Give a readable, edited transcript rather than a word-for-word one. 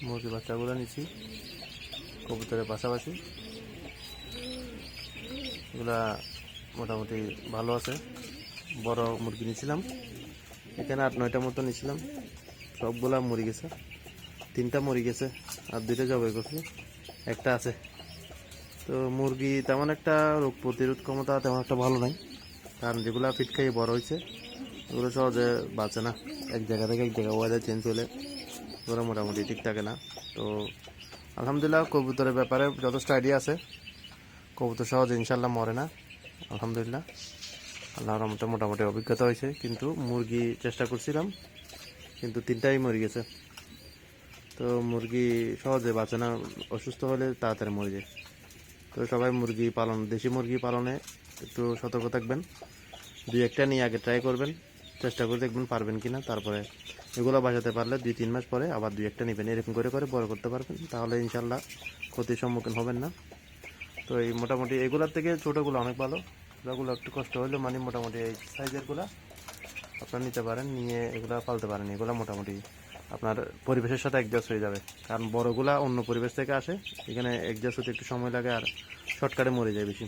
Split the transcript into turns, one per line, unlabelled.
মুরগির বাচ্চাগুলো নিচ্ছি কবুতরের পাশাপাশি। এগুলা মোটামুটি ভালো আছে। বড় মুরগি নিয়েছিলাম, এখানে 8-9টা মতো নিয়েছিলাম, সবগুলা মরে গেছে। 3টা মরে গেছে আর 2টা জবাই করছি, একটা আছে। তো মুরগি তেমন একটা রোগ প্রতিরোধ ক্ষমতা তেমন একটা ভালো নাই, কারণ যেগুলো ফিট খাইয়ে বড় হয়েছে ওগুলো সহজে বাঁচে না। এক জায়গা থেকে এক জায়গায় ওয়েদার চেঞ্জ হলে ওগুলো মোটামুটি ঠিক থাকে না। তো আলহামদুলিল্লাহ কবুতরের ব্যাপারে যথেষ্ট আইডিয়া আছে। কবুতর সহজে ইনশাল্লাহ মরে না, আলহামদুলিল্লাহ। আল্লাহর রহমতে মোটামুটি অভিজ্ঞতা হয়েছে। কিন্তু মুরগি চেষ্টা করছিলাম, কিন্তু 3টাই মরে গেছে। তো মুরগি সহজে বাঁচে না, অসুস্থ হলে তাড়াতাড়ি মরে যায়। তো সবাই মুরগি পালন, দেশি মুরগি পালনে একটু সতর্ক থাকবেন। 2-1টা নিয়ে আগে ট্রাই করবেন, চেষ্টা করে দেখবেন পারবেন কিনা। তারপরে এগুলো বাঁচাতে পারলে 2-3 মাস পরে আবার 2-1টা নেবেন, এরকম করে করে বড় করতে পারবেন। তাহলে ইনশাল্লাহ ক্ষতির সম্মুখীন হবেন না। তো এই মোটামুটি এগুলোর থেকে ছোটোগুলো অনেক ভালো। এগুলো একটু কষ্ট হলে মানে মোটামুটি এই সাইজেরগুলো আপনারা নিতে পারেন, নিয়ে এগুলো পালতে পারেন। এগুলো মোটামুটি আপনার পরিবেশের সাথে অ্যাডজাস্ট হয়ে যাবে, কারণ বড়গুলা অন্য পরিবেশ থেকে আসে, এখানে অ্যাডজাস্ট হতে একটু সময় লাগে আর শর্টকাটে মরে যায় বেশি।